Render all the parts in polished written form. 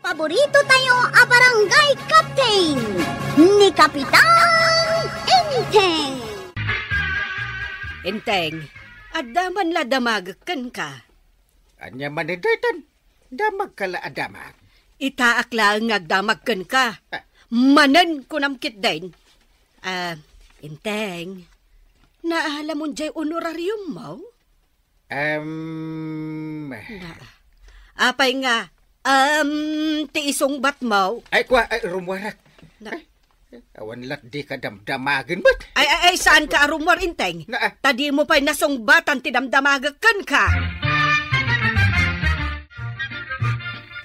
Paborito tayo a barangay captain ni Kapitan Enteng. Enteng, adaman la damagkan ka. Anya man ni Dayton, damag ka la adamag. Itaak lang agdamagkan ka. Manan ko namkit din. Enteng, naahala mo dyan honorarium mo? Apay nga, tiisong bat mo? Ay, rumwarak. Awan lat di ka damdamagin ba't? Ay, saan ka arumwar, Enteng? Tadi mo pa'y nasong batan ti damdamagakan ka.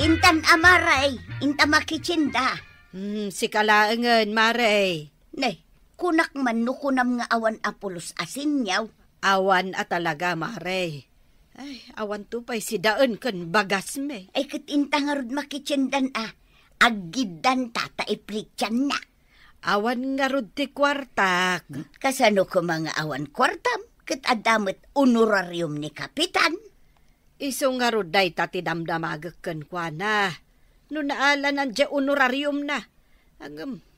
Intan amaray, inta makichinda. Si kalaangan, Maray. Nay, kunak man no kunam nga awan apulos asin yaw. Awan at talaga, Maray. Ay, awan to pa'y si daan kan bagas me. Ay, kat inta nga rod makichindan agidan tata iplikyan na. Awan nga rod ti kwartak. Kasano ko mga awan kwartam, kat adamot honorarium ni Kapitan. Iso nga rod day tati damdamagakan kwa na. No naala nandiya honorarium na.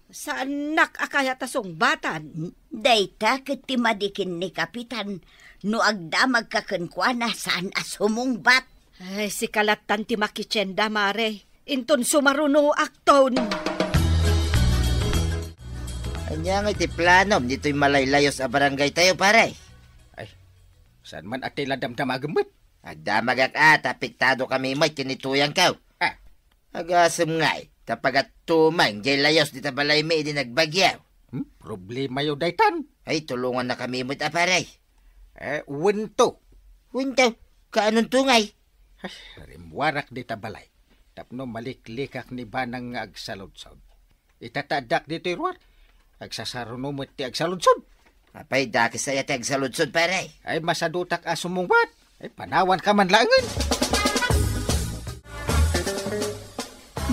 Saan akaya tasong batan? Dayta kat timadikin ni Kapitan. No agdamag kakankwa na saan asumong bat. Ay, si kalatan ti makichenda, Mare. Inton sumaruno akton. Anya nga iti planom, dito'y malaylayos a barangay tayo, pare. Ay, saan man atila damdamagin ba't? Agdamagak tapiktado kami may kinituyang kaw. Agasam nga'y, tapagat tumang, jay layos dita balay may di nagbagyaw. Problema yun, Dayton. Ay, tulungan na kami mo't pare. Winto. Winto, kaanong tungay? Rimwarak dita balay. Tapno maliklikak ni banang nga agsaludsod. Itatadak dito irwar. Agsasarunumot ti agsaludsod. Apay, dakis ay ati agsaludsod, pare. Ay, masadutak asumungbat. Ay, panawan ka man langan.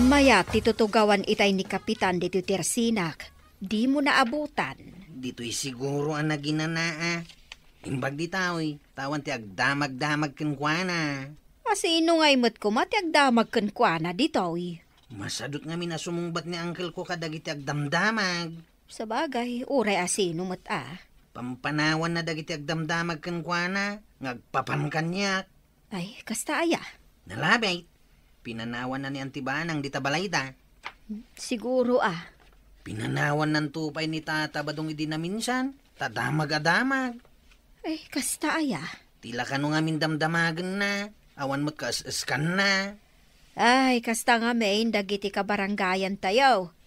Maya, titutugawan itay ni Kapitan dito Tersinak. Di mo naabutan. Dito'y siguro ang naginanaa. Imbag di tao'y, tawan ti agdamag-damag kenkwana. Asino nga'y mo't kumati agdamag kenkwana dito'y. Masadot nga minasumungbat ni uncle ko kadagiti agdamdamag. Sabagay, uray asino mo't Pampanawan na dagiti agdamdamag kenkwana, ngagpapan kanyak. Ay, kasta aya. Nalabay, pinanawan na ni Antibanang di tabalayda. Siguro Pinanawan ng tupay ni tata badong idinaminsan, tadamag-adamag. Ay, kasta aya. Tila ka nung amin damdamagan na, awan mo't kaas-askan na. Ay, kasta nga main dagiti kabaranggayan tayo.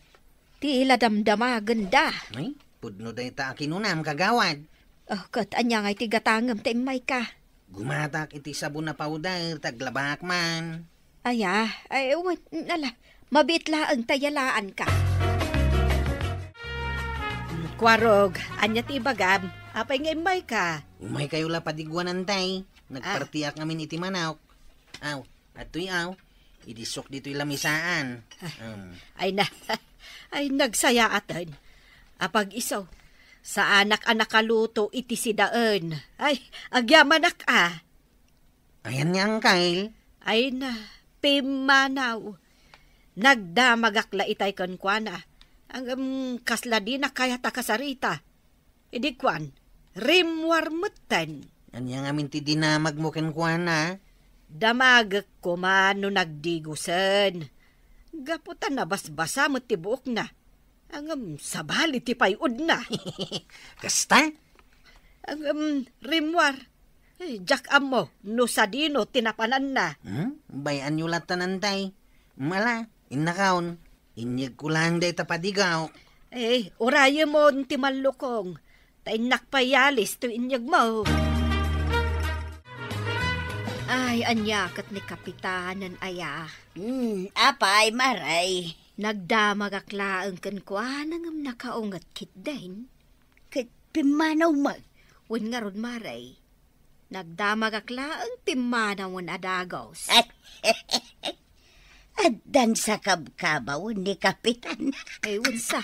Tila damdamagan da. Ay, pudno day ta akinunam kagawad. Kat anya nga'y tigatangam taimay ka. Gumatak iti sabon na powder, taglabak man. Aya, ay, mabitla ang tayalaan ka. Kwarog, anya ti bagam, apay ngay may ka. Umay kayo la padigwanan tay, nagpartiyak ngamin iti manawk. Aw, ato'y idisok dito'y lamisaan. Ay nagsaya atan. Apag isaw, sa anak-anak kaluto iti sidaan. Ay, agyamanak Ayan niya ang kail. Ay pimanaw. Nagdamagakla itay kankwana. Ang kasla di na kaya takasarita. Idi kwan, rimwarmutan. Anya nga minti dinamag mo kenkwana. Damagak ko man no nagdigusan. Gaputan na basbasa mo tibuok na. Ang sabali ti payod na. Kasta? Ang rimwar. Jak amo, no sadino tinapanan na. Bayan nyo latanan tay. Mala, innakaon. Inyag ko lang day tapadigaw. Oraya mo ti malukong. Tainak payalis to inyag mo. Ay, anyakat ni Kapitanan aya. Apay, Maray. Nagdamagakla ang kankwa nangam nakaungat kitdain. Kat pimanaw mag. Wen nga ron, Maray. Nagdamagakla ang pimanaw adagos. Adan sa kabkabaw ni Kapitan. Ay, unsa.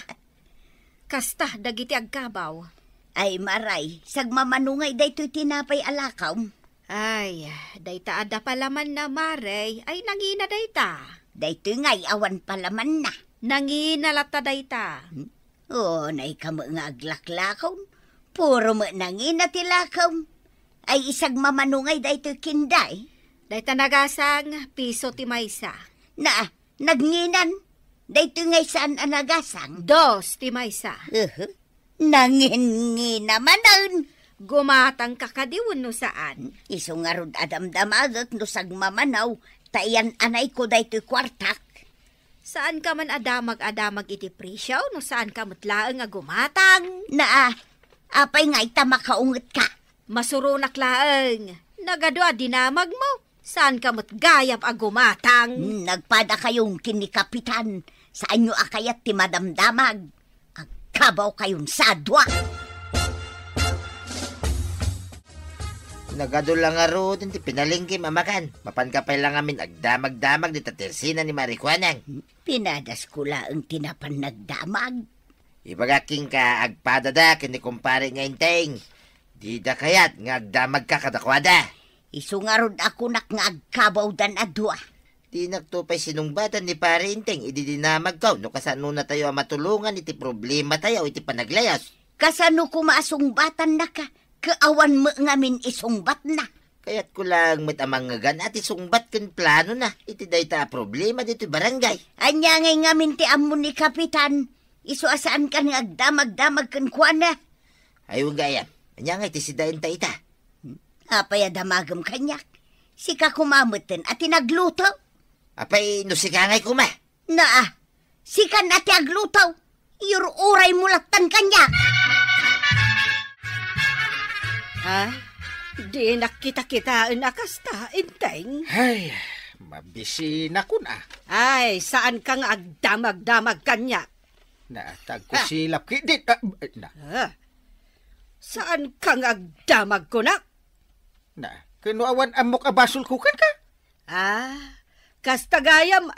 Kasta, dagiti agkabaw. Ay, Maray, sagmamanungay daytoy tinapay alakaw. Ay, dayta ada palaman na, Maray. Ay, nangina dayta. Dayto ngay awan palaman na. Nanginalata dayta. Nay ka mo nga aglaklakaw. Puro mo nanginatilaakaw. Ay isag mamanungay dayto kinday. Dayta nagasang piso ti maysa. Nagnginan. Dayto ngay saan anagasang. 2 ti maysa. Nangingina manan. Gumatang kakadiwan no saan. Iso nga rod adamdamagat no sag mamanaw. Tayan anay ko dayto'y kwartak. Saan ka man adamag iti presyo no saan ka matlaang nga gumatang. Apay nga ita makaungot ka. Masurunak laang. Nagadwa dinamag mo. Saan ka matgayap a gumatang. Nagpada kayong kinikapitan. Saan nyo akayat ti madamdamag. Agkabaw kayong sadwa. Nagadol lang nga ro, din ti pinalingki mamakan. Mapankapay lang amin agdamag-damag di tatersina ni Marikwanang. Pinadas ko laang tinapan nagdamag. Ibagaking ka agpadada kini kumpare nga inteng. Di da kayat nga agdamag ka kadakwada. Isungarod ako nak nga agkabaw dan adwa. Di nagtupay sinungbatan ni pare inteng, ididinamag ka. No kasano na tayo matulungan iti problema tayo iti panaglayas. Kasano ko maasungbatan na ka? Kaawan mo ngamin isungbat na. Kaya't ko lang matamangagan at isungbat kun plano na. Iti dayta problema dito barangay. Anya ngay ngamin ti amon ni Kapitan. Iso asaan ka nga agdamag-damag kun kuana. Ayaw gayam. Anya ngay ti sidayin ta ita. Apay adamagam kanyak. Sika kumamutin at tinagluto. Apay no sika ngay kuma. Sika na ti agluto. Iuray mulatan kanyak. Di nakita-kitaan akasta, inteng. Ay, mabisi na ko na. Ay, saan kang agdamag-damag kanya? Naatag ko silap kidit. Saan kang agdamag ko na? Kinuawan amok abasol kukan ka? Kasta gayam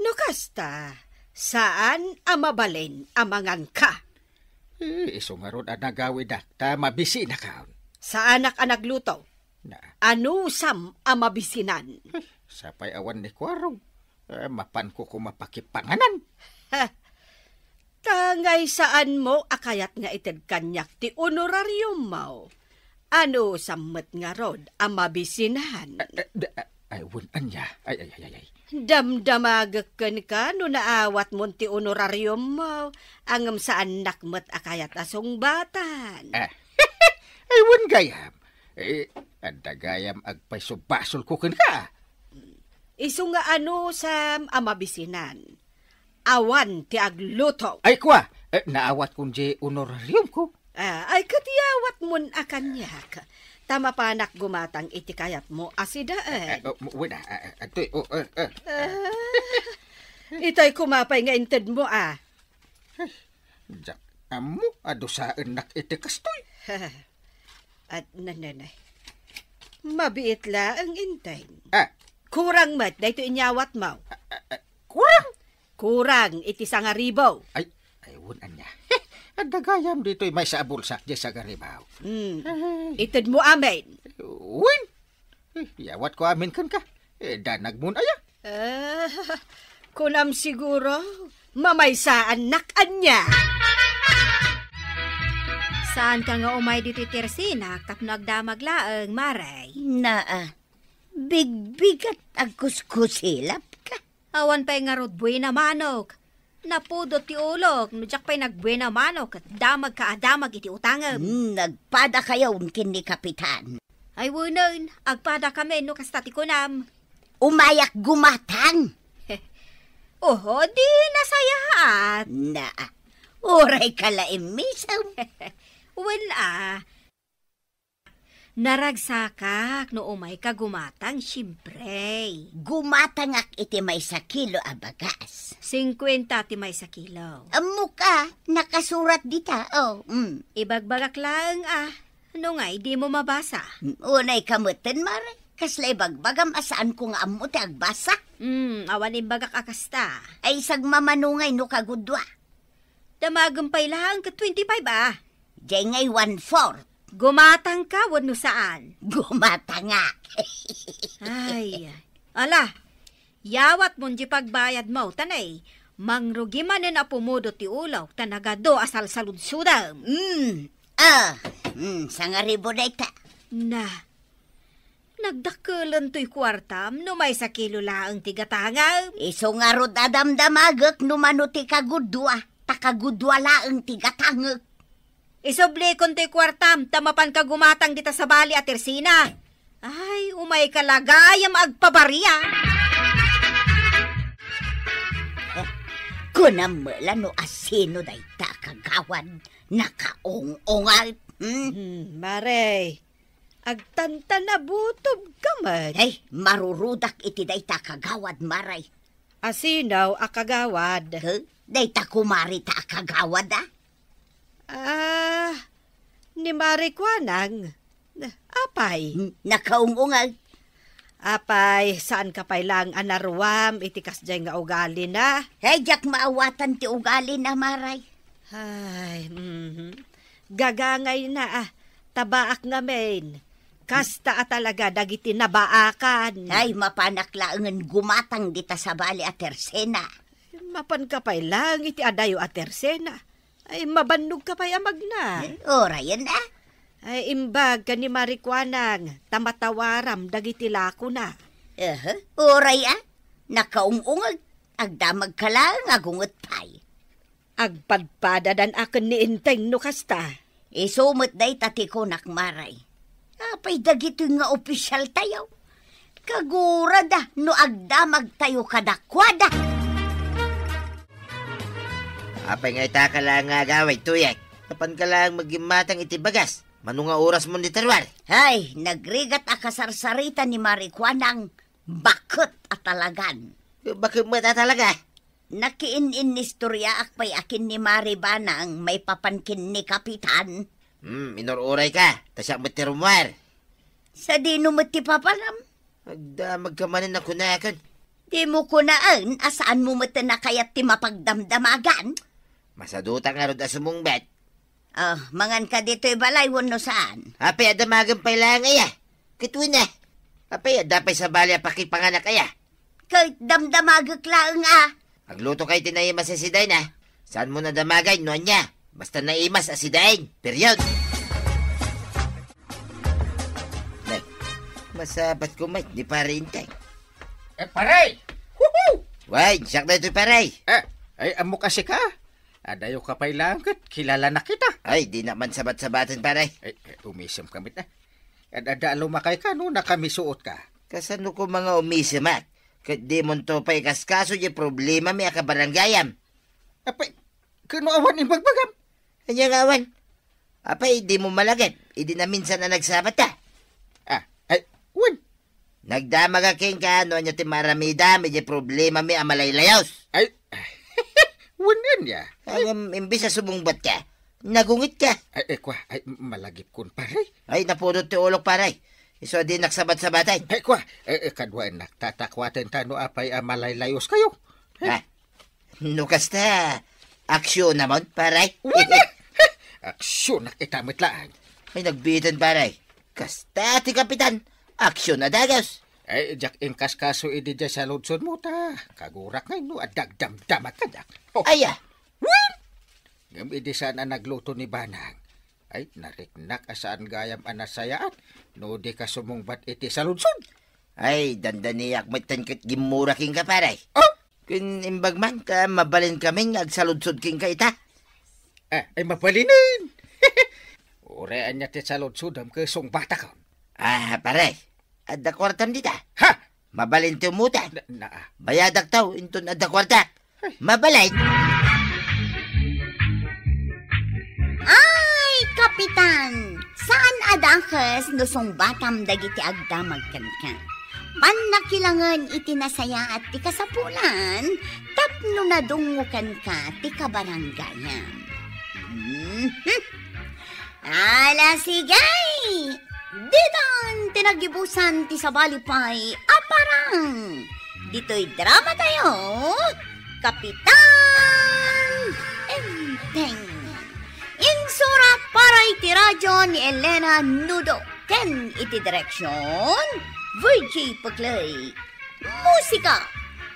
No kasta, saan amabalin amangan ka? Iso nga ron nagawi da. Ta mabisi na kaon. Saan ka nagluto? Ano sam amabisinan? Sapay awan ni Kwarong. Mapan ko mapakipanganan. Tangay saan mo akayat nga ited kanyak ti honorarium mo? Ano sammet nga rod amabisinan? Ay, wunan niya. Ay. Damdamagakan ka no naawat mo ti honorarium mo. Angam saan nakmet akayat asong batan. Ay, wun gayam. Anda gayam agpaisubasol ko ka. Isu nga ano sa amabisinan. Awan ti agluto. Ay, kwa. Naawat kong di honorarium ko. Ay katiyawat mon akanyak. Tama panak gumatang iti kayat mo asidaan. Wala. Itay kumapay nga inted mo Jak amo adusaan nak iti kastoy. At nanay. Mabiit la ang intay. Kurang mat dayto inyawat mo. Kurang? Kurang iti 1,000. Ay wunan niya. Dagayam dito'y may sa bulsak di sa garibaw. Ited mo amin. Win! Yawat ko amin kan ka. Danag mo na ya. Kunam siguro, mamaysaan nakanya. Saan ka nga umay dito Tersina tap nagdamag laang maray? Bigbigat agkuskusilap ka. Awan pa'y nga rod buhay na manok. Napudot ti ulog, nujak pa'y nagbuhay na manok at damag ka adamag iti utangam. Nagpada kayo kin ni Kapitan. Ay wunon, agpada kami no kasta ti kunam. Umayak gumatang. Oho, di nasayahat. Uray kalaimisaw. Wala. Naragsakak no umay ka gumatang, siyempre. Gumatang ak iti may 1 kilo abagas. 50 ti may 1 kilo. Muka, nakasurat dita. Ibagbagak lang no nga, di mo mabasa. Unay kamutin, Mare. Kasla ibagbagam asaan ko nga amo ti agbasa. Awan ibagak akasta. Ay sagmamanungay no kagudwa. Damagumpay lang ka 25 Diyan ngay 1/4. Gumatang ka, wano saan? Gumatang nga. Ay, ala, Yawat mo di pagbayad mo, tanay. Mangrugi man na pumudo ti ulaw, tanagado asal saludsudam. Sangaribo na ita. Na, nagdakulan to'y kwartam, no may sa kilo laang tigatangam. Iso nga rod adamdamagak numano ti kagudwa, takagudwa laang tigatangak. Isoble kon to'y kwartam, tamapan ka gumatang dita sa bali at Tersina. Ay, umay kalagayam agpabariya. Kunamala no asino da ita kagawad, nakaong-ongal. Maray, agtanta na butob gamad. Ay, marurudak iti da ita kagawad, maray. Asinaw akagawad. Da ita kumari ta kagawad, Ni Marikwanang. Apay. Nakaung-ungal. Apay, saan ka pay lang anaruam, itikas dyan nga ugali na? Hey, jak maawatan ti ugali na, maray. Ay, gagangay na tabaak nga main. Kasta talaga dagiti nabaakan. Ay, mapanaklaangan gumatang dita sa bali at Tersena. Mapan ka pay lang, iti adayo at Tersena. Ay, mabannog ka pay amag na. Ora yan Ay, imbag ka ni Marikwanang, tamatawaram dagiti lako na. Oray nakaung-ungag, agdamag ka lang, agungot pay. Agpadpadadan akin ni Inteng no kasta. Isumot day tati ko nakmaray. Apay dagito nga opisyal tayo. Kagurada no agdamag tayo kadakwada. Apay nga ita ka lang nga gaway, Tuyak. Kapan ka lang magimatang iti bagas. Mano nga oras mo ni Tarwar? Ay, nagrigat akasarsarita ni Marikwanang bakit atalagan. Bakit mo talaga? Nakiin-in ni istorya akpay akin ni Maribanang may papankin ni Kapitan. Inururay ka. Tasya mo ti Rumwar. Sa dino mo ti papalam. Magkamanin ako na yakon. Di mo kunaan, asaan mo mata na kaya't ti mapagdamdamagan? Masaduta nga rin asumong bet. Mangan ka dito'y balay, wano saan? Apay, adamagan pa lang aya. Kituin na. Apay, adapay sa balya pakipanganak aya. Kahit damdamagak lang Agluto kay tinaimas sa siday na. Saan mo na damagay, no niya? Basta naimas asidain. Period. Masabat ko, mate. Di pa rin tayo. Paray! Woohoo! Why, siyak na ito'y paray. Ay, amo kasi ka. Adayo ka pa'y langkat, kilala na kita. Ay, di naman sabat-sabatan, paray. Ay, umisim kami na. Ada lumakay ka, no, nakamisuot ka. Kasano ko mga umisamat? Kat di mo to pa'y kaskaso yung problema may akabaranggayam. Apay, kanuawan yung magbagam. Kanyang awan. Apay, di mo malagit. Idi na minsan na nagsabat ka. Ay, wan. Nagdamaga king ka, no, niya ti maramida, may problema may amalaylayos. Ay, wanan ya. Imbis na sumungbat ka, nagungit ka. Ay, malagip kun paray. Ay, napudot ti ulok paray. Iso di naksabat-sabatan. Ay, kadwa naktatakwaten tano apay amalaylayos kayo. No kasta, aksyon naman paray. Aksyon nakitamit lang. Ay, nagbitan paray. Kasta ti kapitan, aksyon na dagas. Ay, jak ingkas kaso idi dya sa lodson mo ta. Kagurak ngay no, at dagdamdamat ka jak. Aya. Ngam idi saan ang nagluto ni Banang. Ay, nariknak asaan gayam anasayaan. No, di ka sumungbat iti sa lodson. Ay, dandaniyak matan kat gimura king ka paray. Kun imbag man ka, mabalin kaming agsaludsod king ka ita. Ay, mapalinin. Urean niya ti sa lodsodam kesong bata ka. Paray. Adda kwartam dita. Ha? Mabalin ti umuta. Bayadak tao, inton adda kwarta. Mabalin. Ay, Kapitan! Saan adangkas nusong batam dagiti agdamag ka? Panakilangan iti nasaya at ti kasapulan, tapno na dungukan ka ti kabaranggayam. Ala sigay! Ditan tinagibusan ti sabalipay aparang. Dito'y drama tayo, Kapitan Enteng. Insurat para iti radyo ni Elena Nudo. Ken iti direksyon, Virgie Paglay. Musika,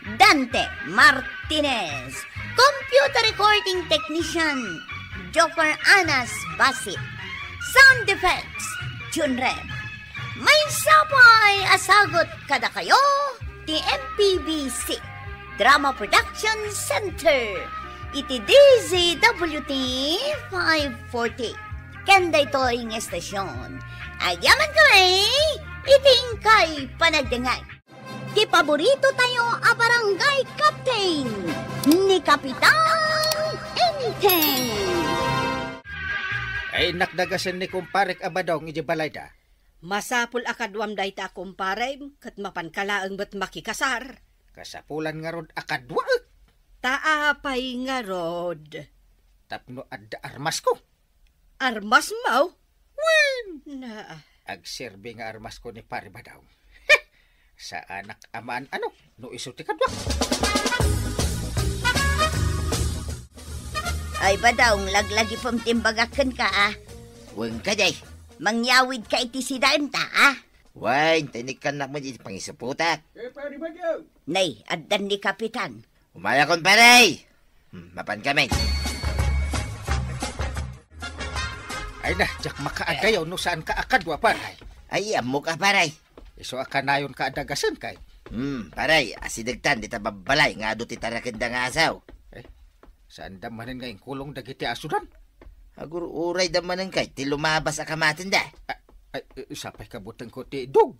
Dante Martinez. Computer recording technician, Joker Anas Basit. Sound effects, Junrem. May sapay asagot kada kayo, ti MPBC Drama Production Center. Iti DZWT 540. Kanda ito ang estasyon. Agyaman kami, iting kay panagdangay. Ti paborito tayo a barangay captain ni Kapitan Enteng. Ay nakdagasan ni kumparek abadong iji balay da. Masapul akadwam dayta kumpare ket mapankalaeng bet makikasar. Kasapulan nga rod akadwa. Taapay nga rod. Tapno adda armas ko. Armas mo? Na, Agserbi nga armas ko ni pare badaw. Sa anak amaan ano, no isulti kadwa. Ay badawng laglagi pamtimbagakan ka Huwag ka, day. Mangyawid ka iti sidanta Wain, tinikan na mo di pangisuputak. Nay, addan ni Kapitan. Umaya kon paray. Mapan kami. Ay na, jak makaagayaw no saan ka akadwa paray. Ay, amo ka paray. Iso akanayon ka adagasan kay. Paray, asidagtan di tababalay nga ado ti tarakenda nga asaw. Saan damanin ngayong kulong dagiti asudan? Agur uray damanan kay, ti lumabas akamatin da. Ay, sapay kabutang ko ti dog.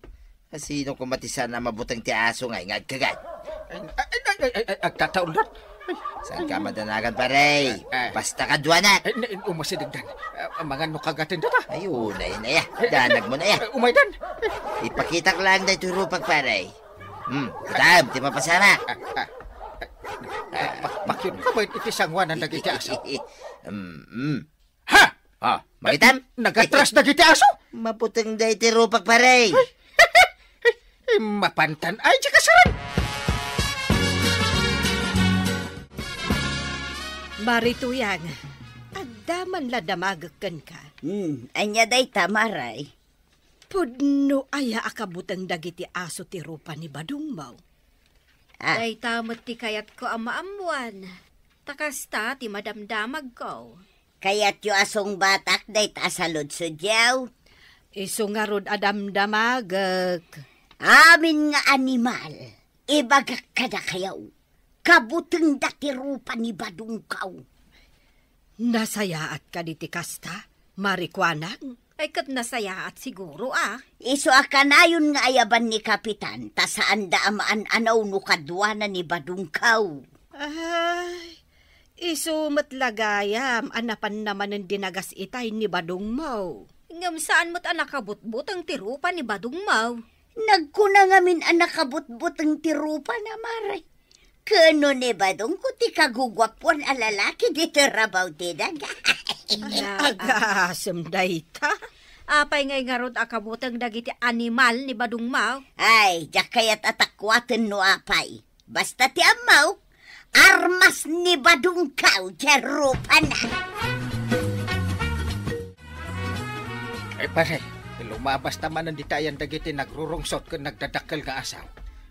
Sino kumatisan na mabutang ti aso ngay ngagkagad? Ay, agtataon lang. Saan ka madanagan paray? Basta kadwanak. Ay, umasidagdan. Mga nukagatin data. Ayun, ay na ya. Danag mo na ya. Umaydan. Ipakita ko lang na turupag paray. Kutam, ti mapasama. Bakit ka ba iti sangwan ang dagiti aso? Ha? Oh, magitam? Nagatras dagiti aso? Maputang day ti rupag paray. Mapantan ay di kasaran. Marituyang, addaman la damagakan ka. Anya day tamaray. Pudno aya akabutang dagiti aso ti rupa ni Badong Mau. Ay tamot ti kayat ko ang maamuan. Takasta ti madamdamag ko. Kaya't yu asong batak day tasalod sudyaw. Iso nga rod adamdamagak. Amin nga animal, ibagak kada kayaw. Kabuteng dati rupa ni Badungkaw. Nasayaat ka di ti kasta, marikwanang. Ay kat nasaya at siguro Iso akanayon nga ayaban ni Kapitan, ta saan da amaan anaw no kadwana ni Badungkaw. Ay, iso matlagayam, anapan naman ng dinagas itay ni Badong Mau. Ngam saan mo't nakabutbut ang tirupa ni Badong Mau? Nagkuna ngamin ang nakabutbut ang tirupa na maray. Kano ni Badong kuti kagugwapuan a lalaki dito rabaw daga. Agasam dayta. Apay ngay nga rod akabutang dagiti animal ni Badong Mau. Ay, jak kaya't atakwaten no apay. Basta ti amaw, armas ni Badungkaw tirupa na. Ay pare, lumabas naman ang ditayan dagiti nagrurungsot kung nagdadakkel nga asaw.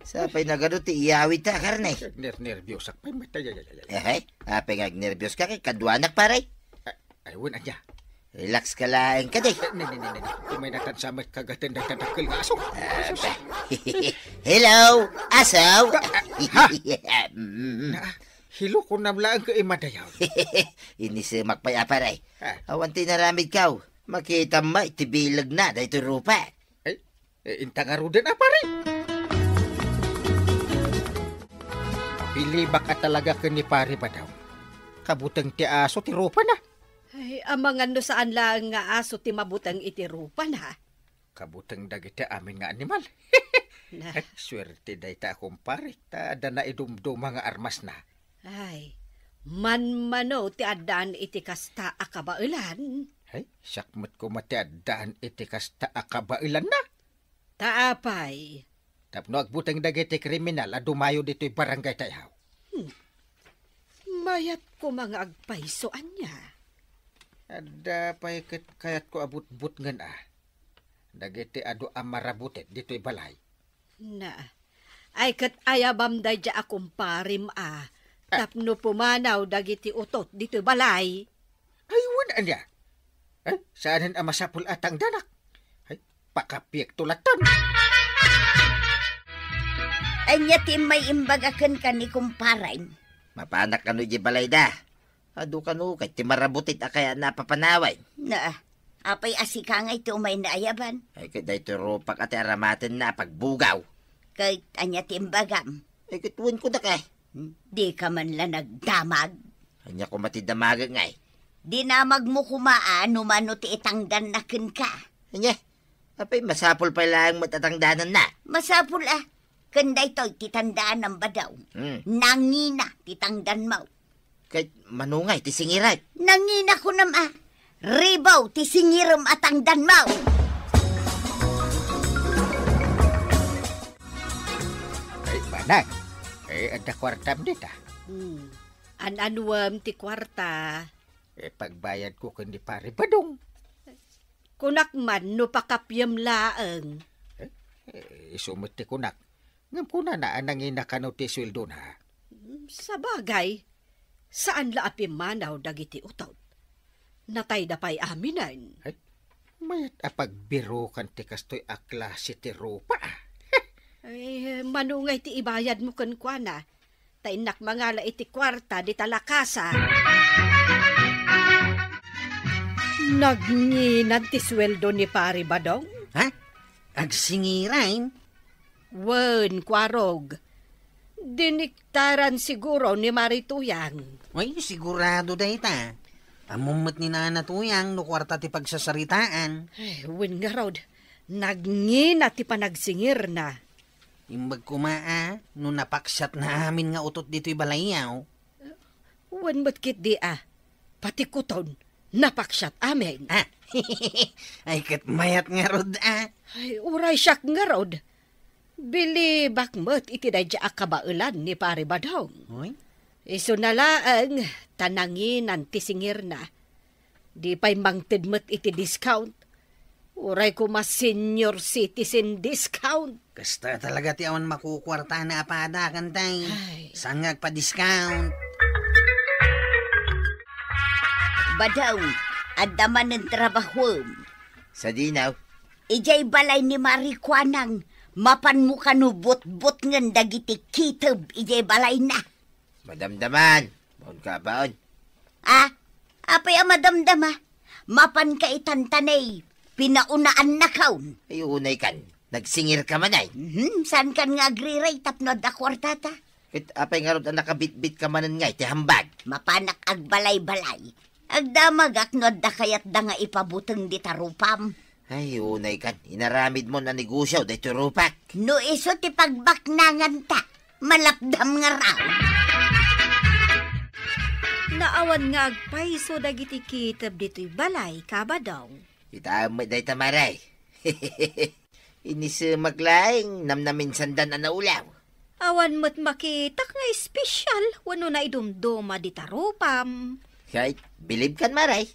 Sapay na gado ti iyawit ta karne. Nervyos ak pay matay. Apay nga nervyos ka kay kadwanak paray. Ay, wala niya. Relax ka lang ka day. May natansamat kagatin na tadakkel nga aso. Hello, asaw. Hilo ko namlaan ka imadayaw. Inisimak pa ya paray. Awan tinaramid kaw. Makita mo itibilag na dahito rupa. Ay, intangaro din pare. Pilibak at talaga ka ni pare ba daw? Kabutang ti aso ti rupa na. Ay, amangan no saan lang nga aso ti mabutang iti rupa na. Kabutang dagiti amin nga animal. Na. Swerte day ta kumpare. Ta da na idumdum mga armas na. Ay, manmano ti adan iti kasta akabailan. Ay, sakmat ko matiadaan iti kasta akabailan na. Taapay. Tapno agbutang dagiti kriminal a dumayo dito'y barangay tayaw. Mayat ko mga agpaisoan niya. Ada pay kayat ko abut-but ngan Dagiti ado amarabutet dito'y balay. Na, Ay kat ayabam da dya akong parim Tapno pumanaw dagiti utot dito balay. Ay, wala niya. Ay, saanin ang masapul atang danak? Ay, pakapiyak tulatan. Anya ti may imbagakan ka ni kumparay. Mapanak kanu di balay da. Adu kanu kay ti marabutit akaya napapanaway. Na, apay asikangay ti umay na ayaban. Ay kay dayto rupak ati aramaten na pagbugaw. Kay anya ti imbagam. Ay kituin ko da kay. Di ka man lang nagdamag. Anya ko matidamaga ngay. Dinamag mo kumaan, numano ti itangdan na kin ka. Anya, apay masapul pa lang matatangdanan na. Masapul Kanday to'y titandaan ng badaw. Nangina titangdan mo. Kay manungay ti singiray. Nangina ko Ribaw ti singiram atangdan mo. Ay, manang. Ay, ada kwartam dita. An-anuam ti kwarta. Pagbayad ko kundi pare badong. Kunak man no pakapyam laeng. Isumit ti kunak. Ngam kuna na anangin na kano ti sweldo na. Sa bagay, saan laapim manaw dagiti utot? Natay da pa'y aminan. Ay, mayat apagbiro kan ti kastoy akla si ti rupa. Ay, manungay ti ibayad mo kan kwa na. Tainak mangala iti kwarta di talakasa. Nagnginan ti sweldo ni pari badong? Ha? Agsingirain? Wen, kwarog. Diniktaran siguro ni Marituyang. Ay, sigurado da ita. Amumot ni Nana Tuyang no kwarta ti pagsasaritaan. Ay, wen nga rod. Nagngina ti panagsingir na. Imbag kumaa, no napaksat na amin nga utot dito'y balayaw. Wen batkit di pati kuton, napaksyat amin. Ay, kat mayat nga rod Ay, uray siyak nga rod. Bili bakmet iti dadya akabailan ni pare badong. Oy? Iso nalaang tanangin ang tisingir na. Di pa'y mangtidmet iti discount. Uray ko mas senior citizen discount. Kasta talaga ti awan makukwarta na apada kantay. Ay. Sangag pa discount. Badaw, adaman ng trabaho. Sa dinaw. Ijay balay ni Marikwanang. Mapan mo kanubot-bot ngan dagiti kitab. Ijay balay na. Madamdaman. Baon ka baon. Apay madamdama. Mapan ka itantanay. Pinaunaan na kaun. Ay unay kan. Nagsingir ka man ay. Saan kan nga agriray tapno da kwartata? Kit apay nga rod ang nakabit-bit ka manan ngay. Ti hambag. Mapanak agbalay-balay. Agdamagak no da kayat da nga ipabuteng di tarupam. Ay unay kan. Inaramid mo na negosyo dito rupak. No iso ti pagbaknangan ta. Malapdam nga raw. Naawan nga agpaiso dagiti kitab dito'y balay, kabadong. Itamay day tamaray. Inis maglaing namnamin sandan na naulaw. Awan mo't makitak nga espesyal, wano na idumduma di tarupam. Kahit bilib kan maray.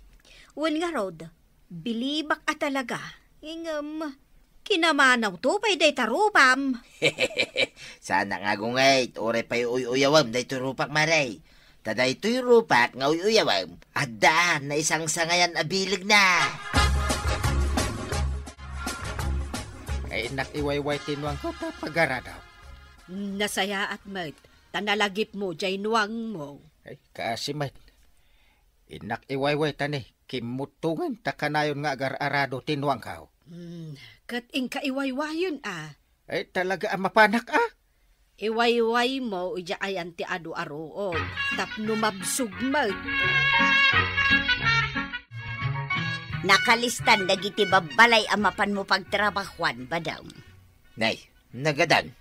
Wan nga rod, bilibak talaga. Ingam, kinamanaw to pa'y day tarupam. Sana nga gungay, oray pa'y uyawam day turupak maray. Taday to'y rupak nga uyawam. Adaan na isang sangayan abilig na. Ay, nakiwayway tinuang ko ta pagaradaw. Nasaya at mat, tanalagip mo jay nuwang mo. Ay, kaasimat. Inak iwayway tani, kimutungan takanayon nga agar-arado tinuang kao. Kat ingka iwaywayon Ay, talaga ang mapanak Iwayway mo, uja ayan ti adu-aroon. Tapno mabsugmat. Nakalistan dagiti babalay amapan mo pagtrabahuan, badaw. Nay, nagadan.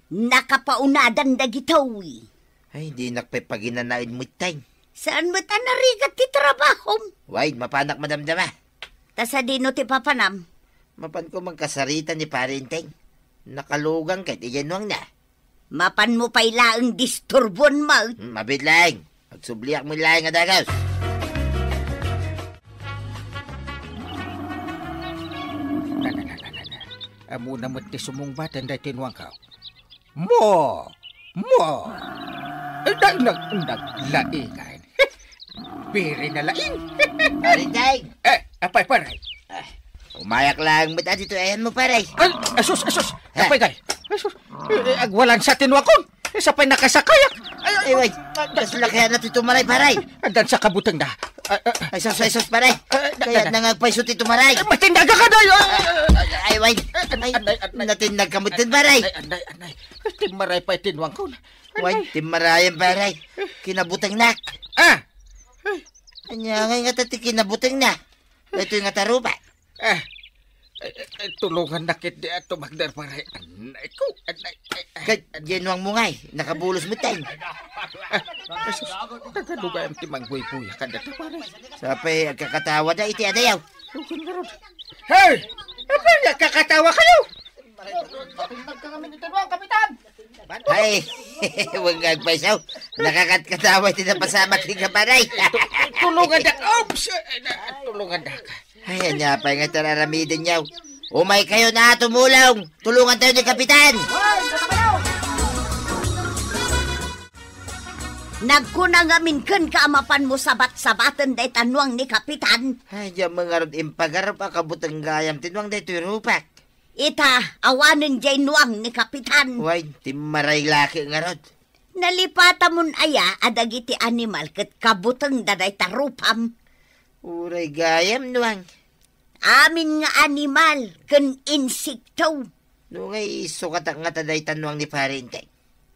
Nakapaunadan dagitawi. Ay, di nakpapaginanain mo tayng. Saan mo ta narigat ti trabahom? Wait, mapanak madamdama. Tasa dino ti papanam. Mapan ko magkasarita ni parinteng. Nakalugang kahit iyanuang na. Mapan mo pa'y laang disturbon mo. Mabit lang. Magsubliak mo lang nga dagaws. Amo na mo't ti sumungbatan day tinuang kao. Mo! Naglaingan. Biri na lain. Paring day. Apay, paray. Umayak lang. Ba't dito ayan mo, paray? Asus. Apay, day. Asus. Agwalan sa tinwakon. Sapay nakasakayak. Ay, wait. Kasulakyan natin tumaray, paray. Andan sa kabutang na. Ay, sus, paray. Kaya nangagpaisot ito, maray. Matindaga ka, day. Ay, wait. Ay, natindag ka mo din, paray. Anay. Timaray pa itinwang ko. Wait, timarayan, paray. Kinabutang na. Anya nga tati kinabutang na. Ito yung tarupa. Tulungan na kit di ato magdar paray. Anay ko. Ginuang mo ngay. Nakabulos mo tayo. Nagaluga ang timang buhay-buhay ka dito paray. Sapay, agkakatawa na iti adayaw. Hey! Apa nagkakatawa kayo? Ay, huwag agpaisaw. Nakakatkatawa iti na pasama kika paray. Tulungan na. Oops! Tulungan na ka. Ay, anya pa nga tararamidin niyaw. Umay kayo na tumulong. Tulungan tayo ni Kapitan. Nagkunangamin ken kaamapan mo sabat-sabatan day tanwang ni Kapitan. Ay, diyan mga rod impagarap akabutang gayam tinwang day tuy rupak. Ita, awanin jay nuang ni Kapitan. Way, timaray laki nga rod. Nalipata mon aya adagiti animal ket kabuteng daday tarupam. Uray gayam nuang. Amin nga animal ken insekto. Nungay sukat nga taday tanwang ni Parintay.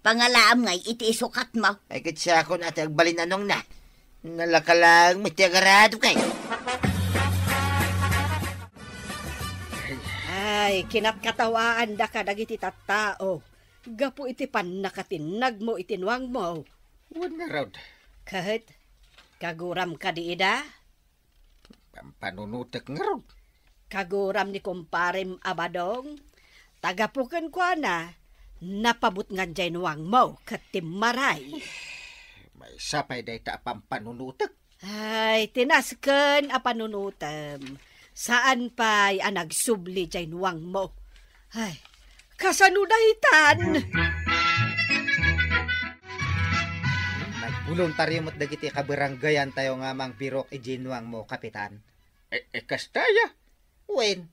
Pangalaam ngay iti isukat mo. Ay katsa ko na ati agbalin anong na. Nalakalang may tiagarado kay. Ay, kinatkatawaan da ka dagiti tattao. Gapu iti panakatinag mo itinwang mo. Huwag nga raw. Kahit kaguram ka di ida. Pampanunutak nga raw. Kaguram ni kumparem Abadong. Tagapukan ko na. Napabot nga dyan mo katimaray. May sapay day ta pampanunutak. Ay, tinasken a panunutem. Saan pa'y nagsubli dyan mo? Ay, kasanudahitan. Nagboluntaryo mo't dagiti kabaranggayan tayo nga mang pirok ijinwang mo, Kapitan. Kastaya. Wen,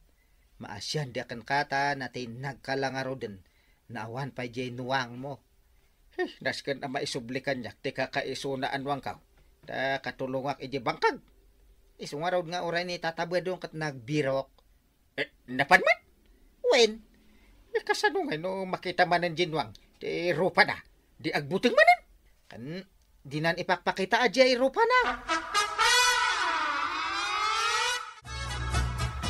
maasyan di akan kata natin nagkalangaro din. Naawan pa ijinwang mo. Nasken na maisublikan niya. Tika kaisunaan wang ka. Da katulungak iji bangkag. Isungaraw nga oray ni tatabadong kat nagbirok. Napanman? Wen, Kasanungay no makita man ng jinwang. Di rupa na. Di agbuting manan. kan dinan ipakpakita ajay rupa na.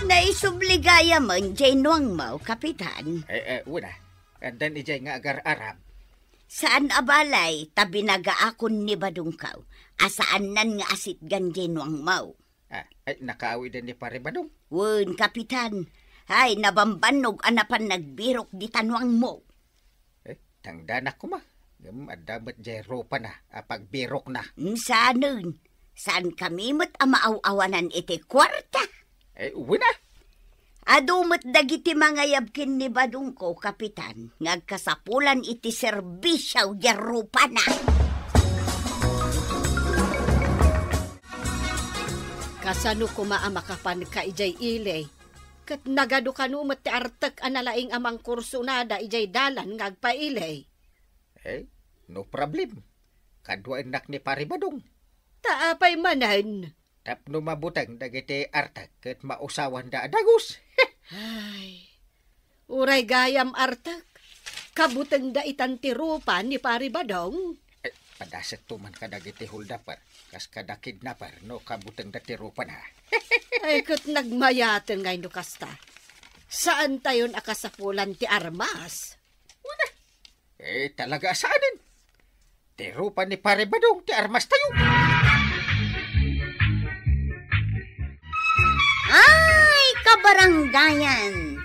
Naisubligaya man jay nuang mo, Kapitan. Una. Andan ijay nga agar-aram. Saan abalay tabi nagaakon ni Badungkaw? Asaan nan nga asit gan jay nuang mo? Nakaawi din ni Pare Badong. Wun, Kapitan. Ay, nabambanog anapan nagbirok di tanwang mo. Tangdanak ko ma. Adamat jay rupa na. Pagbirok na. Saan Saan kami mo't amaaw-awanan iti kwarta? Una. Adumot dagiti mga yabkin ni Badungko, Kapitan. Ngagkasapulan iti serbisyaw di rupa na. Kasano kumaamakapan ka ijay ilay. Kat nagado kanumat ti artek analaing amang kursunada ijay dalan ngagpailay. No problem. Kadwa enak ni Pare Badong. Taapay manan. Tapno mabutang dagiti artek ket mausawan da adagus. Ay, uray gayam artek. Kabuteng da itantirupan ni Pare Badong. Padaset tuman ka dagiti huldaper. Kas kada kidnapper no kabuteng da tirupan ha. Ay, kat nagmayaten ngay no kasta. Saan tayon akasapulan ti armas? Una. Talaga saanin. Tirupan ni Pare Badong ti armas tayo. Ay, kabaranggayan!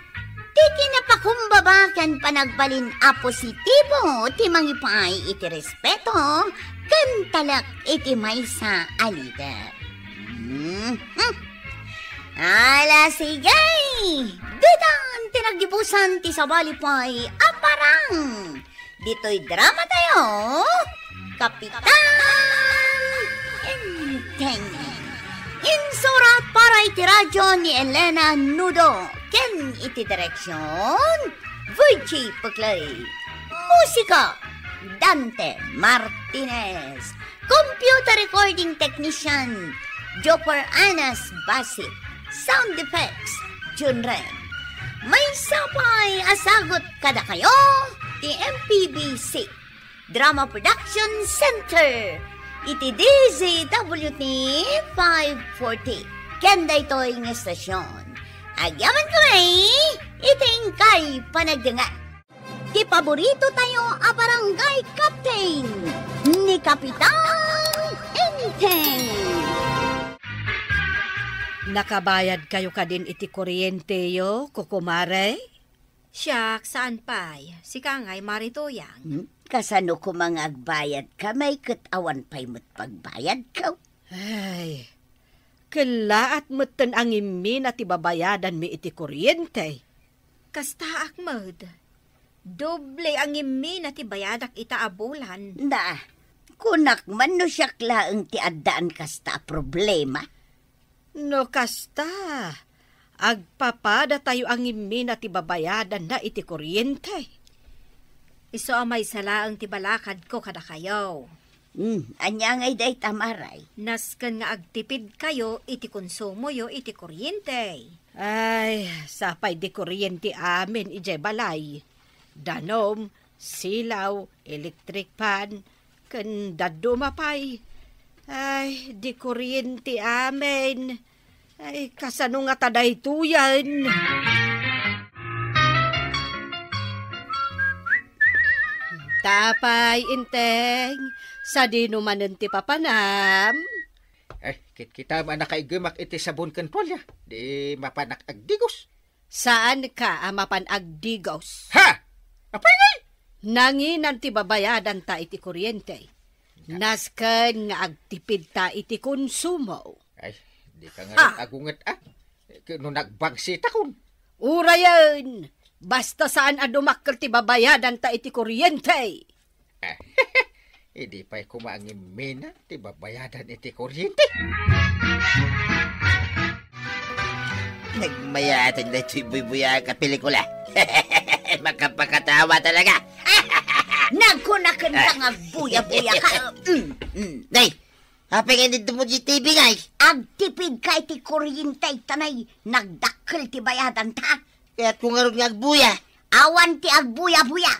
Ti kinapakumbabakan panagbalin a positibo ti mangipay iti respeto ken talak iti maysa alida. Ala sigay! Ditan tinagdibusan ti sabalipay aparang! Dito'y drama tayo, Kapitan Enteng. Insurat para iti radyo ni Elena Nudo. Ken iti direksyon, Virgie Puglay. Musika, Dante Martinez. Computer recording technician, Joper Anas Basit. Sound effects, Junren. May sapay asagot kada kayo, ti MPBC Drama Production Center. Iti DZWT 540. Kenda ito'y ng estasyon. Agyaman ko iting kay panagdangat. Ti paborito tayo a barangay captain ni Kapitan Enteng. Nakabayad kayo ka din iti kuryente yo, kukumare? Siyak, saan pa'y? Si Kangay Maritoyang. Kasano ko mga agbayad ka, may katawan pa'y mo't pagbayad ka. Ay, kalaat mo't ang imin at ibabayadan mi iti kuryente. Kasta akmod. Doble ang imin at ibayadak itaabulan. Na, kunak man no siyak laang ti addaan kasta problema. No kasta, agpapada tayo ang imin at ibabayadan na iti kuryente. Iso amay salaang tibalakad ko kada kayo. Anya ngay day tamaray. Nasken nga agtipid kayo iti konsumo yo iti kuryente. Ay, sapay di kuryente amin ijay balay. Danom, silaw, electric pan, ken dadumapay. Ay, di kuryente amin. Ay, kasano nga taday tuyan. Tapay, Inteng. Sa di numanen ti papanam. Kita man nakaigamak iti sabon ken tuwalya. Di mapanak agdigos. Saan ka amapan agdigos? Ha? Apay ngay? Nanginan ti babayadan ta iti kuryente. Nasken nga agtipid ta iti konsumo. Ay, di ka nga agungat Kano nagbagsita kon. Urayan! Basta saan adumakkel ti babayadan ta iti kuryente. Hindi pa'y kumaangin mina ti babayadan iti kuryente. Nagmayatan na ito'y buy-buya ka pelikula. Magkapakatawa talaga. Nagkunakan ka nga buya-buya ka. Nay, hapingin dito mo di TV ngay. Agtipid ka iti kuryente tanay, nagdakkel ti bayadan ta. Kaya't kung nga rin agbuya. Awan ti agbuya-buya.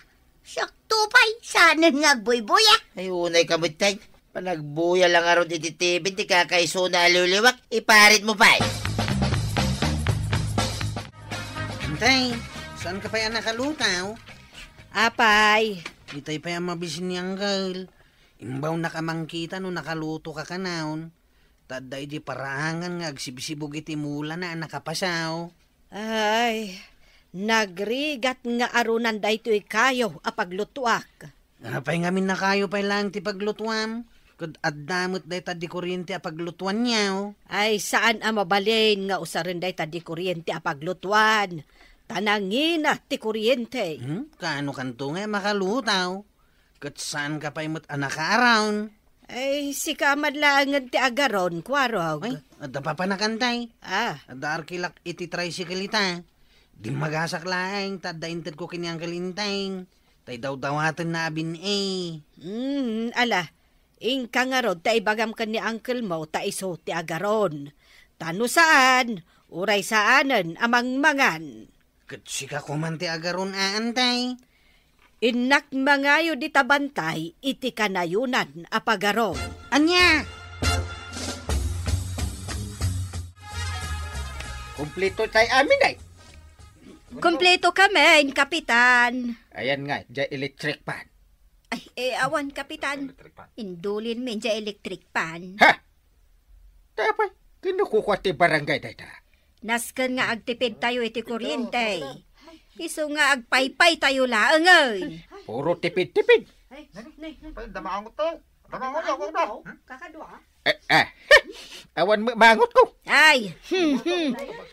Sakto pa'y sana nga agbuy-buya. Ay, unay kamutay. Panagbuya lang nga rin dito TV, di kakaiso na aluliwak, iparit mo pa Antay, saan ka pa yan nakalutaw? Apay, Itay pa yan mabisin ni Uncle. Imbaw nakamangkita no nakaluto ka kanaon. Taday di parahangan nga agsibisibog iti mula na nakapasaw. ay, nagrigat nga arunan daytoy kayo apaglutuak. Apay ngamin na kayo pa lang ti paglutuam. Kud addamot day ta di kuryente apaglutuan niyaw. Ay, saan ang mabalin nga usarin day ta di kuryente apaglutuan. Tanangin na ti kuryente. Kaano kanto nga makalutaw? Kud saan ka pa imot anaka-around? Ay, si kamadlangan ti agaron, kwarog. Ay, adda pa panakantay. Ah, Adda arkilak iti tricycle ita. Di magasak laeng, tadda inted ko kini ang kalintang. Tay daw-dawatan na abin ala, ingka nga rod, ta ibagam ka ni uncle mo, ta iso ti agaron. Tano saan, uray saanan, amang mangan. Katsika ko man ti agaron aantay. Inak mangayo di tabantay, iti kanayunan apagaron. Anya! Kumpleto tayo amin ay. Kompleto kami, Kapitan. Ayan nga, dya electric pan. Ay, awan, Kapitan. Indulin min dya electric pan. Ha? Tapay, kinukuha ti barangay day ta. Nasken nga agtipid tayo iti kuryente. Iso nga agpaypay tayo laangay. Puro tipid-tipid. Kakadwa? Awan mangot ko. Ay,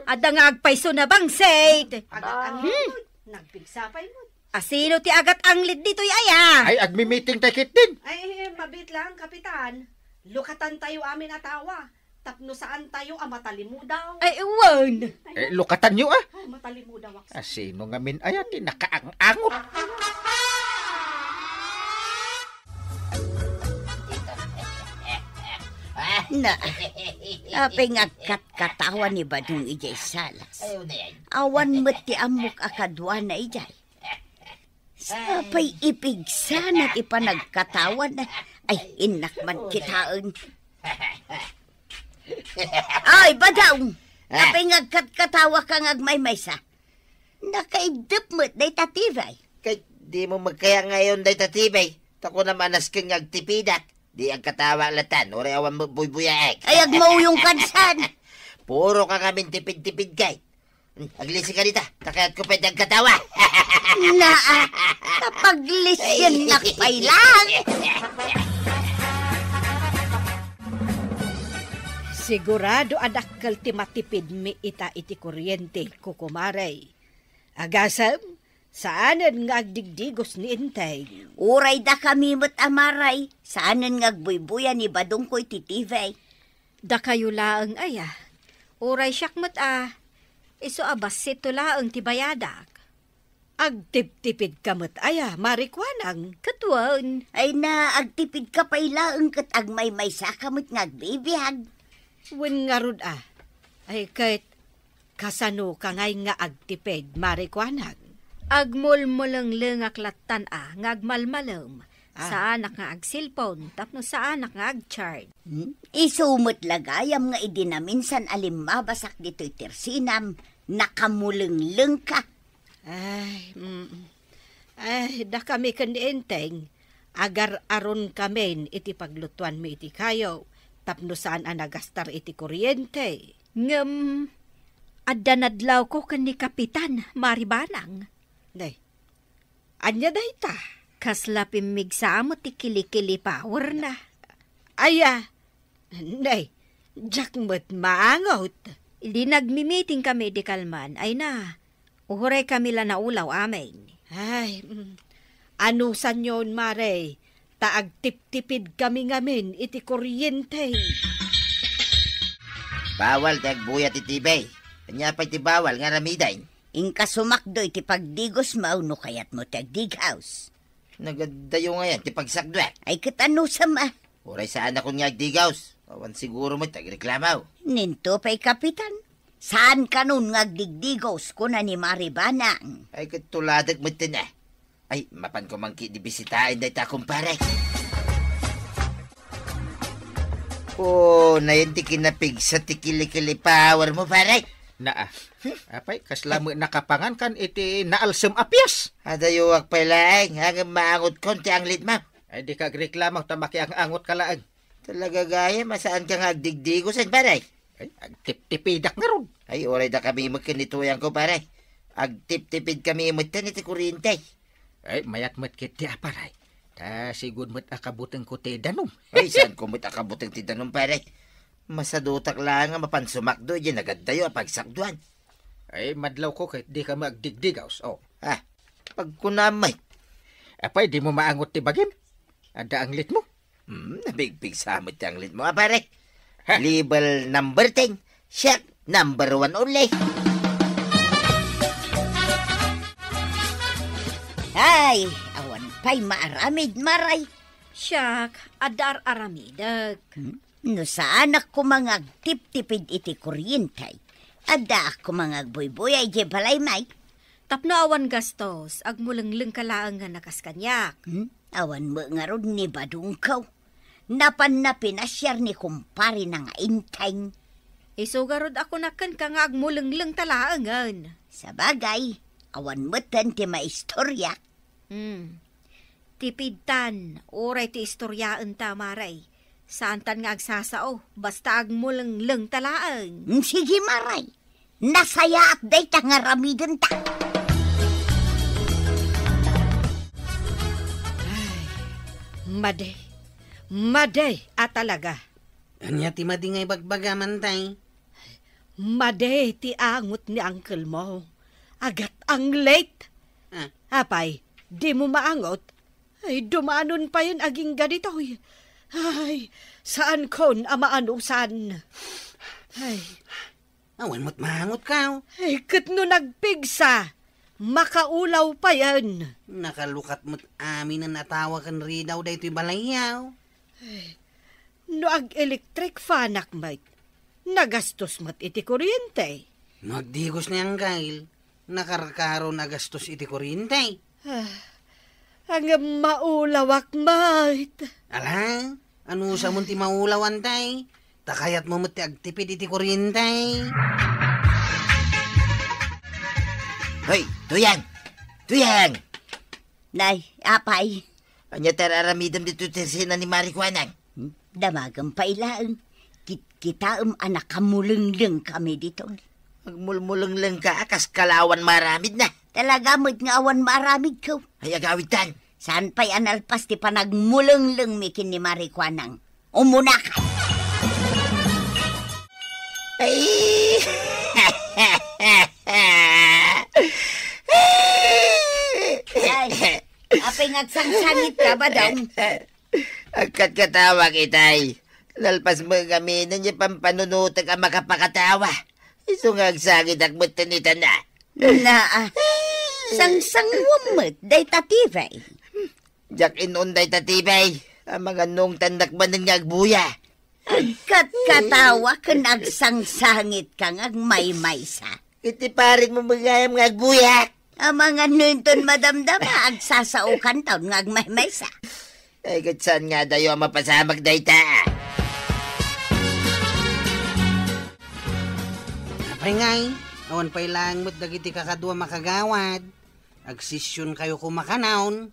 Ada nga agpayso na bang, Sate? Nagpigsapay mo. Asino ti agat anglit dito'y aya? Ay, agmi-meeting tayo kit din. Ay, mabit lang, Kapitan. Lukatan tayo amin atawa. Tapno saan tayo matalimu daw. Ay, ewan. Lukatan nyo Ay, matalimu daw. Sino nga min ayat, nakaang-angot. Na, apay nga katawan ni Badong ijay salas. Ayaw na yan. Awan mo't ti amok akadwa na ijay. Sapay ipigsa na't ipanagkatawan na. Ay, inak man kitaon. Ay, Badong! Apay nga katawa ka ngagmaymaysa. Nakaidip mo't day tatibay. Kay di mo magkaya ngayon day tatibay. Tako naman asking agtipidak. Di ang katawa latan. Uri awan mo buy-buyaek. Ay, agmaw yung kansan. Puro ka kami tipid-tipid kay. Aglisi ka dita. Takayat ko pwede ang katawa. Naa, kapaglisyan nakpay lang. Sigurado adakkel ti matipid mi ita iti kuryente kukumaray. Agasam, saanan nga agdigdigos ni Intay? Uray da kami mo't amaray. Saanan ngagbuybuya ni Badong ko'y titivay. Da kayo laang aya. Uray siyakmat Iso abas sito laang tibayadak. Agtip-tipid kamot aya, marikwanang. Katuan. Ay na, agtipid ka pa'y laang kat agmay-maysa ka mo't ngagbibihag. Wen nga rod ay kahit kasano ka ngay nga agtipid, marikwanang. Agmulmulang lengak latan ngagmalmalom. Sa anak nga agsilpon, tapno sa anak nga agchard. Isumot lagayam nga idinaminsan alimmabasak dito'y tersinam, nakamuleng-leng ka. Ay, da kami kandienteng, agar aron kami iti paglutuan mi iti kayo, tapno saan anagastar iti kuryente. Ngem, adanadlaw ko kan ni Kapitan, Maribanang. Day, anya day ta? Kasla pimigsa mo ti kilikili power na. Aya, day, jak mo't maangot. Hindi nagmi-meeting kami di Kalman, ay na, uhuray kami la naulaw amin. Ay, ano san yun, Mare? Taag-tip-tipid kami ngamin iti kuryente. Bawal tagbuya ti tibay. Kanya pa'y ti bawal nga ramiday. Ingka sumakdoy ti pagdigos mauno kayat mo tagdighouse. Nagadayo nga yan ti pagsakdwak. Ay katano sama. Uray saan ako nga agdigaws. Awan siguro mo tagreklamaw. Ninto pa'y Kapitan. Saan ka nun ngagdigdigos ko na ni Maribanang? Ay katuladag mo na. Ay, mapan ko mangki di bisitahin day ta kumpare. Na yun ti kinapig sa ti kilikili power mo pare. Apay, kaslamo nakapangan kan iti naalsem apyas. Adayuwak pa lang, hanggang maangot ko ti anglit ma. Ay, di ka reklamo, tamaki ang angot kalaang. Talaga gaya, masaan ka nga agdigdigosan pare? Ay, agtip-tipidak nga ron. Ay, oray da kami magkanituyan ko pare. Agtip-tipid kami imutan iti kuryente. Ay, mayat mo't kiti aparay. Sigud mo't akabutang ko ti danom. Ay, saan ko mo't akabutang ti danom pare? Masadutak lang nga mapansumakdo, yan agadayo pagsakduan. Ay, madlaw ko kahit di ka magdigdigaws. Pag kunamay. Apay, di mo maangot ti bagim. Ada ang lit mo. Nabigpig sa amit ang lit mo, pare. Label number 10, shot number 1 only. Ay, awan pa'y maaramid maray. Siyak, adar aramidag. No saan ako mga tip-tipid iti kuryentay. Ada ako mga buybuy di balay may. Tapno awan gastos, agmulangleng kalaang nga nakaskanyak. Awan mo nga ron ni Badungkaw. Napan na pinasyar ni kumpari na nga intay. Isugarod ako nakan ka nga agmulangleng talaangan. Sa bagay, awan mo tan ti maistorya. Tipidtan, oray ti istoryaan tamaray. Saan tan nga agsasao, basta agmulangleng talaan. Sige maray, nasaya at day ta nga ramidan ta. Maday talaga. Anya ti madingay bagbagaman tay. Maday ti angot ni uncle mo. Agat ang late. Apay, di mo maangot? Ay, dumanon pa yun aging ganito. Ay, saan kon amaanusan? Ay, Awan mo't mahangot ka. ay, kat no nagpigsa, makaulaw pa yan. Nakalukat mo't amin na natawa kan ridaw da ito'y balayaw. No ag-electric fanak, mate, nagastos mat iti kuryente. Magdigos na yung gail. Nakarkaro na gastos iti kuryente. Ang maulawak, mate. Ala, ano sa munti maulawan tay? Takayat mo mo't agtipid iti kuryente. Hoy, tuyang! Tuyang! Nay, apay. Anya tararamidam dito tersina ni Marikwanang. Damagang pailaan. Kita anak kamuleng-leng kami dito. Magmulmulong lang ka, akas kalawan maramid na. Talaga mo't nga awan maramid ko. Ay agawitan. Saan pa'y analpas ti panagmuleng-leng mikin ni Marikwanang? Umunakan! Ay! Ay, apay ngagsangsangit ka ba daw? Agkat katawa kitay. Lalpas mo gaminan niya pampanunutag ang makapakatawa. Isungagsagit ak matanitan na. Sangsang wamot, day tatibay. Jak inunday tatibay. Ang mga nung tandak ba ng ngagbuya. Agkat katawa ka nagsangsangit ka ngagmaymaysa. Itiparin mo magayam ngagbuya. Ang mga nunton madamdama, agsasaukan taon ngagmaymaysa. Ay katsan nga dayo mapasamag dayta. Apay ngay, awan pa'y lang mo't dagiti kakadwa makagawad. Agsisyon kayo kumakanaon.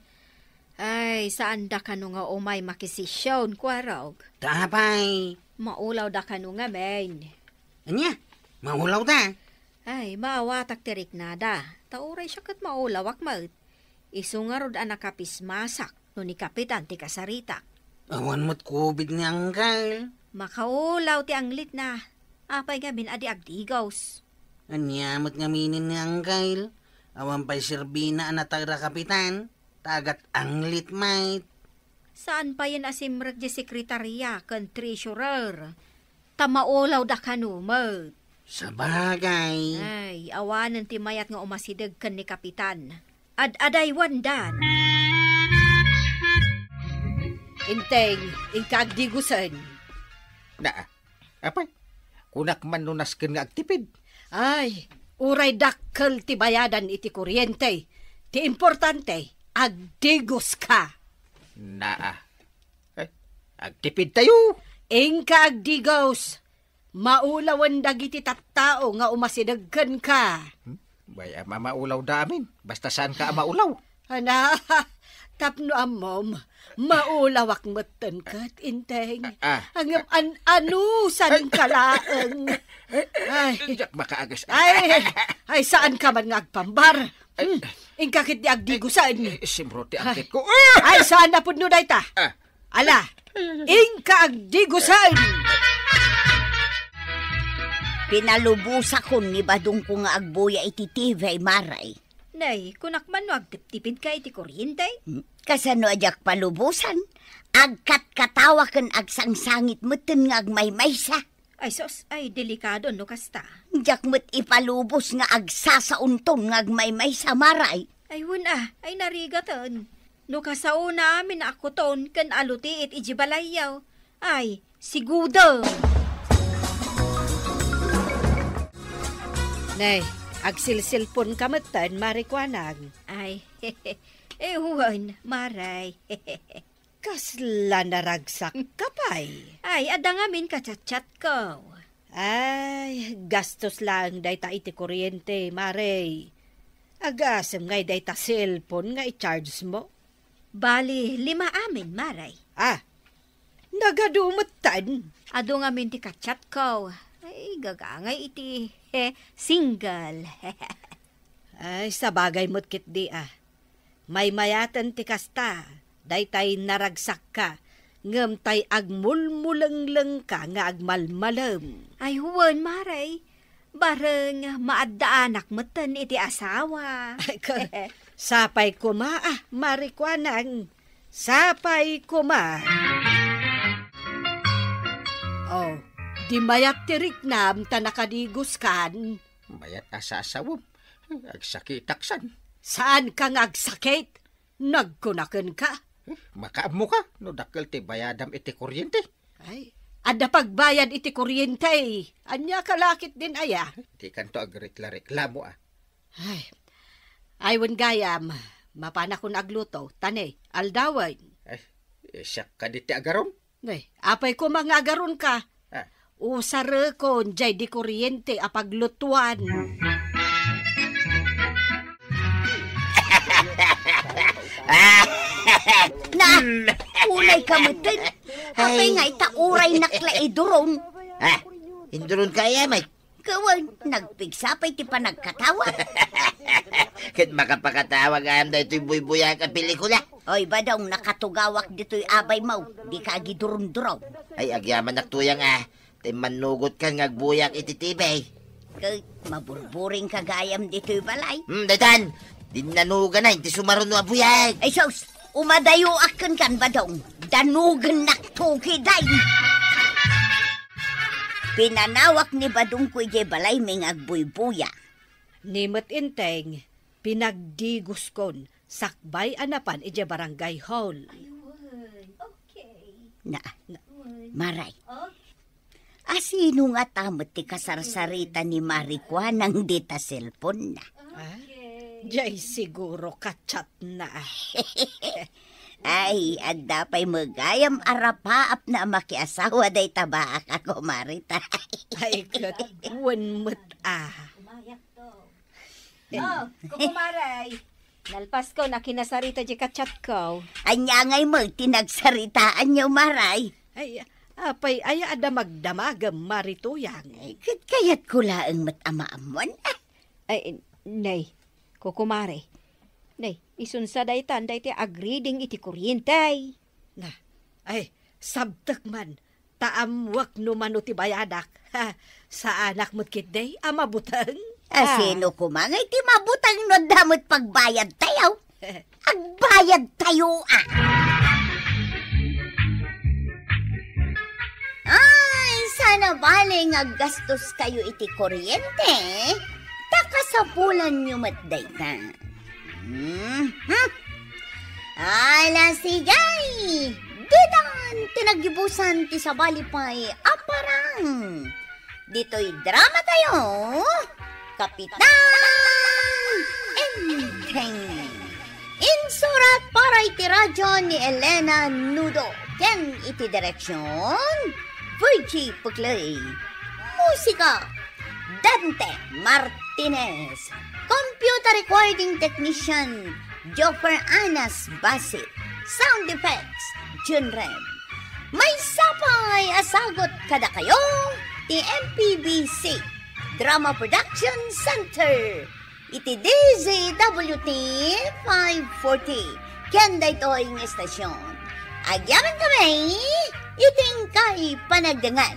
Ay, saan da ka nga umay makisisyon, kwarog? Tapay. Maulaw da ka nga, main. Anya, maulaw ta. Ay, maawatak tirik nada. Tauray siya kat maulawak maut. Isungarod ang nakapismasak no ni kapitan ti kasarita. Awan mo't kubid ni Angkal. Makaulaw ti anglit na. Apay gamin adi agdigos. Anya mo't ngaminin ni Angkal. Awan pa'y sirbina ang natagda kapitan. Tagat anglit mate. Saan pa yan asimrag di sekretarya kan treasurer? Tamaulaw da kanumot. Sa bagay. Ay, awanan ti mayat nga umasidag kan ni kapitan. Ad-aday wandan. Inteng, ingkagdigusan. Apay, kunak man nunas ken nga agtipid. Ay, uray dakkel ti bayadan iti kuryente. Ti importante, agdigos ka. Ay, agtipid tayo. Ingka agdigos. Maulawan dagiti tattao nga umasidagkan ka. Bay, maulaw da amin. Basta saan ka maulaw. Ana, tapno amom, maulawak matan kat, inteng. Hanggang anusan kalaang. Ay, Jak makaagas. ay, saan ka man ngagpambar? Ingkakit di agdigusan. Simrote akit ko. Ay, saan na pudno dayta? Ala, ingka agdigusan. Pinalubusa ko ni badong ko nga agbuya iti TV maray. Nay, kunak man no agtiptipid ka iti kuryente? Kasano ajak palubusan? Agkat katawa ken agsangsangit meten nga agmaymaysa. Ay sos, ay delikado no kasta. Jak met ipalubos nga agsasaunton nga agmaymaysa maray. Ay wala, ay narigatan. No kasauna amin ako ton kan aluti it ijibalayaw. Ay, sigudo. Nay, agsilsilpon kamatan, Marikwanag. Ay, huwan, maray. Kasla naragsak kapay. Ay, ada ngamin kachat-chat ko. Ay, gastos lang dayta iti kuryente, Maray. Agasem ngay dayta cellphone nga i-charge mo. Bali, 5 amin, maray. Nagadumutan. Ado ngamin ti kachat ko. Ay, gagangay iti single. Ay, sa bagay mo't kit di May mayatan ti kasta, daytay naragsak ka, ngem tay agmulmulang ka nga agmalmalam. Ay, huwan, maray. Bareng maadda anak matan iti asawa. Ay, Sapay kuma, marikwanang. Sapay kuma. Oh, di mayat tiriknam ta nakadigos kan. Mayat asasawom. Agsakitaksan. Saan ka ngagsakit? Nagkunaken ka? Makaamo ka. No dakkel ti bayadam iti kuryente. Ay, ada pagbayad iti kuryente. Anya kalakit din aya. Di kanto agrekla-reklamo Ay, aywan gayam. Mapana ko agluto. Tane, aldaway. Ay, siya ka di ti agaron. Ay, apay ko mga agaron ka. Ah. Usare ko, jay di kuryente apaglutuan. Na, ulay ka mo din. Apay nga itauray nakla idurong. Induron kaya, may. Kawan, nagpigsapay ti pa nagkatawa. Kat makapakatawag am da ito'y buy-buya ka pelikula. Oy, badong nakatugawak dito'y abay mo. Di ka agidurong-duraw. Ay, agyaman naktuyang Tay manugot ka ngagbuyak iti tibay. Kay maburburing kagayam dito'y balay. Datan, dinanugan na, iti sumaron no abuyag. Ay sos, umadayo akin kan badong. Danugan naktukiday. Pinanawak ni badong ko ije balay may ngagbuy-buya. Nimot inteng, pinagdigos kon, sakbay anapan ije barangay hall. Na, Maray. Asino nga tamot ti kasarsarita ni Marikwa nang dita cellphone na? Jay siguro kachat na. Ay, agdapay magayam arapaap na makiasawa day tabaak ako, Marita. Ay, katwan mo't Kukumaray. Nalpas ko na kinasarita di kachat ko. Anya ngay mo, tinagsaritaan niyo, Maray. Ay, apay, ay ada magdamagam marituyang. Ay, kayat ko laang matamaamon. Ay, nay, kukumare. Nay, isunsa day tanday ti agreeding iti kuryentay. Na, ay, sabtak man, taamwak numano ti bayadak. Ha, sa anak mo't kitday, amabutang. Sino kumangay ti mabutang no damot pagbayad tayo? Agbayad tayo, Ay, sana baling aggastos kayo iti kuryente. Takasapulan nyo matday ka. Ala sigay! Didan, tinagibusan ti sabalipay aparang. Dito'y drama tayo. Kapitan Enteng. Insurat para iti radyo ni Elena Nudo. Ken iti direksyon Virgie Puglay. Musika Dante Martinez. Computer recording technician Joffer Anas Basit. Sound effects Jun Red. May sapay asagot kada kayo ti MPBC Drama Production Center. Iti DZWT 540. Kenda ito'y estasyon. Agyaman kami, iting kay panagdangan.